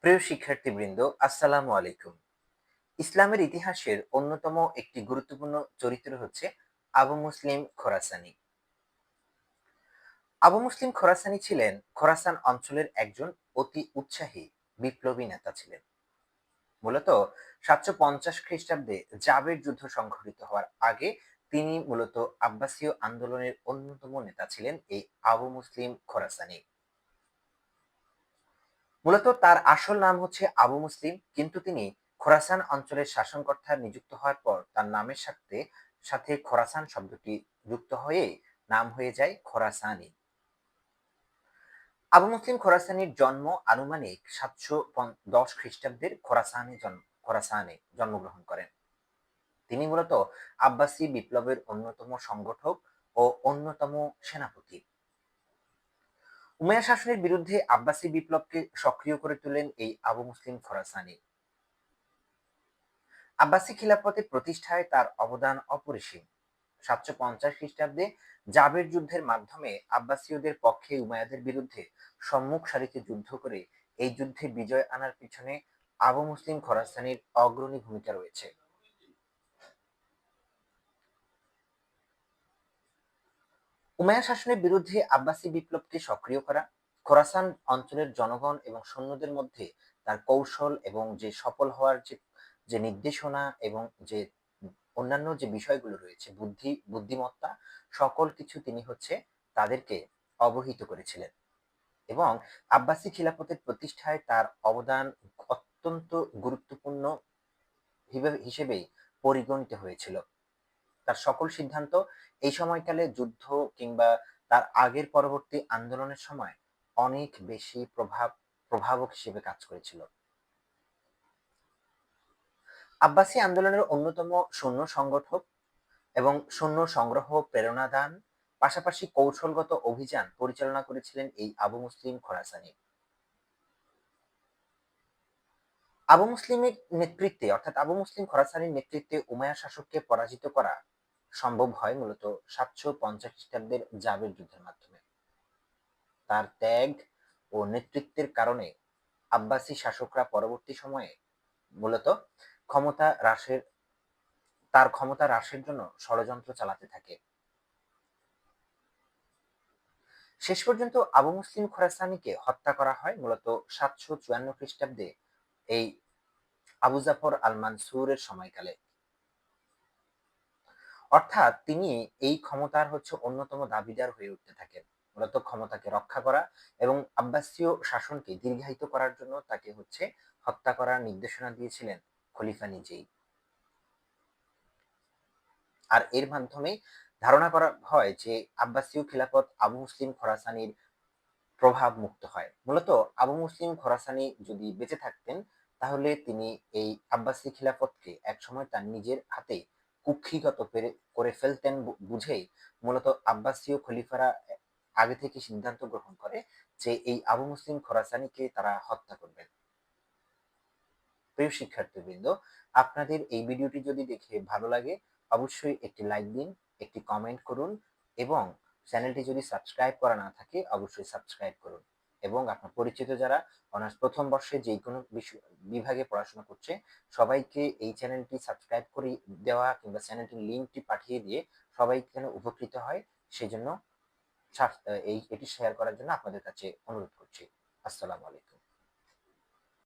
প্রিয় শিক্ষার্থীবৃন্দ, আসসালামু আলাইকুম। ইসলামের ইতিহাসের অন্যতম একটি গুরুত্বপূর্ণ চরিত্র হচ্ছে আবু মুসলিম খোরাসানি। আবু মুসলিম খোরাসানি ছিলেন খোরাসান অঞ্চলের একজন অতি উৎসাহী বিপ্লবী নেতা ছিলেন। মূলত ৭৫০ খ্রিস্টাব্দে জাবের যুদ্ধ সংঘটিত হওয়ার আগে তিনি মূলত আব্বাসীয় আন্দোলনের অন্যতম নেতা ছিলেন এই আবু মুসলিম খোরাসানি। মূলত তার আসল নাম হচ্ছে আবু মুসলিম, কিন্তু তিনি খোরাসান অঞ্চলের শাসনকর্তা নিযুক্ত হওয়ার পর তার নামের সাথে সাথে খোরাসান শব্দটি যুক্ত হয়ে নাম হয়ে যায় খোরাসানি। আবু মুসলিম খোরাসানির জন্ম আনুমানিক ৭১০ খ্রিস্টাব্দের খোরাসানে জন্মগ্রহণ করেন। তিনি মূলত আব্বাসী বিপ্লবের অন্যতম সংগঠক ও অন্যতম সেনাপতি। উমাইয়া শাসনের বিরুদ্ধে আব্বাসী বিপ্লবকে সক্রিয় করে তোলেন এই আবু মুসলিম খোরাসানি। আব্বাসী খিলাফতের প্রতিষ্ঠায় তার অবদান অপরিসীম। ৭৫০ খ্রিস্টাব্দে জাবের যুদ্ধের মাধ্যমে আব্বাসীয়দের পক্ষে উমাইয়াদের বিরুদ্ধে সম্মুখ সারিতে যুদ্ধ করে এই যুদ্ধে বিজয় আনার পিছনে আবু মুসলিম খোরাসানির অগ্রণী ভূমিকা রয়েছে। উমাইয়া শাসনের বিরুদ্ধে আব্বাসী বিপ্লবকে সক্রিয় করা, খোরাসান অঞ্চলের জনগণ এবং সৈন্যদের মধ্যে তার কৌশল এবং যে সফল হওয়ার যে যে নির্দেশনা এবং যে অন্যান্য যে বিষয়গুলো রয়েছে, বুদ্ধিমত্তা, সকল কিছু তিনি হচ্ছে তাদেরকে অবহিত করেছিলেন। এবং আব্বাসী খিলাফতের প্রতিষ্ঠায় তার অবদান অত্যন্ত গুরুত্বপূর্ণ হিসেবেই পরিগণিত হয়েছিল। তার সকল সিদ্ধান্ত এই সময়কালে যুদ্ধ কিংবা তার আগের পরবর্তী আন্দোলনের সময় অনেক বেশি প্রভাবক হিসেবে কাজ করেছিল। আব্বাসী আন্দোলনের অন্যতম সৈন্য সংগঠক এবং সৈন্য সংগ্রহ, প্রেরণা দান, পাশাপাশি কৌশলগত অভিযান পরিচালনা করেছিলেন এই আবু মুসলিম খোরাসানি। আবু মুসলিমের নেতৃত্বে অর্থাৎ আবু মুসলিম খোরাসানির নেতৃত্বে উমাইয়া শাসককে পরাজিত করা সম্ভব হয় মূলত ৭৫০ খ্রিস্টাব্দের জাবের যুদ্ধের মাধ্যমে। তার ত্যাগ ও নেতৃত্বের কারণে আব্বাসী শাসকরা পরবর্তী সময়ে মূলত ক্ষমতা হ্রাসের ক্ষমতা হ্রাসের জন্য ষড়যন্ত্র চালাতে থাকে। শেষ পর্যন্ত আবু মুসলিম খোরাসানিকে হত্যা করা হয় মূলত ৭৫৪ খ্রিস্টাব্দে এই আবু জাফর আল মানসুরের সময়কালে। অর্থাৎ তিনি এই ক্ষমতার হচ্ছে অন্যতম দাবিদার হয়ে উঠতে থাকেন। মূলত ক্ষমতাকে রক্ষা করা এবং আব্বাসীয় শাসনকে দীর্ঘায়িত করার জন্য তাকে হচ্ছে হত্যা করার নির্দেশনা দিয়েছিলেন খলিফা নিজেই। আর এর মাধ্যমে ধারণা করা হয় যে আব্বাসীয় খিলাফত আবু মুসলিম খোরাসানির প্রভাব মুক্ত হয়। মূলত আবু মুসলিম খোরাসানি যদি বেঁচে থাকতেন তাহলে তিনি এই আব্বাসী খিলাফতকে একসময় তার নিজের হাতে কুক্ষিগত করে ফেলতেন বুঝেই মূলত আব্বাসীয় খলিফারা আগে থেকে সিদ্ধান্ত গ্রহণ করে যে এই আবু মুসলিম খোরাসানিকে তারা হত্যা করবেন। প্রিয় শিক্ষার্থীবৃন্দ, আপনাদের এই ভিডিওটি যদি দেখে ভালো লাগে অবশ্যই একটি লাইক দিন, একটি কমেন্ট করুন এবং চ্যানেলটি যদি সাবস্ক্রাইব করা না থাকে অবশ্যই সাবস্ক্রাইব করুন। এবং আপনার পরিচিত যারা অনার্স প্রথম বর্ষে যে কোনো বিভাগে পড়াশোনা করছে সবাইকে এই চ্যানেলটি সাবস্ক্রাইব করে দেওয়া কিংবা চ্যানেলটির লিঙ্কটি পাঠিয়ে দিয়ে সবাই যেন উপকৃত হয় সেজন্য এটি শেয়ার করার জন্য আপনাদের কাছে অনুরোধ করছি। আসসালামু আলাইকুম।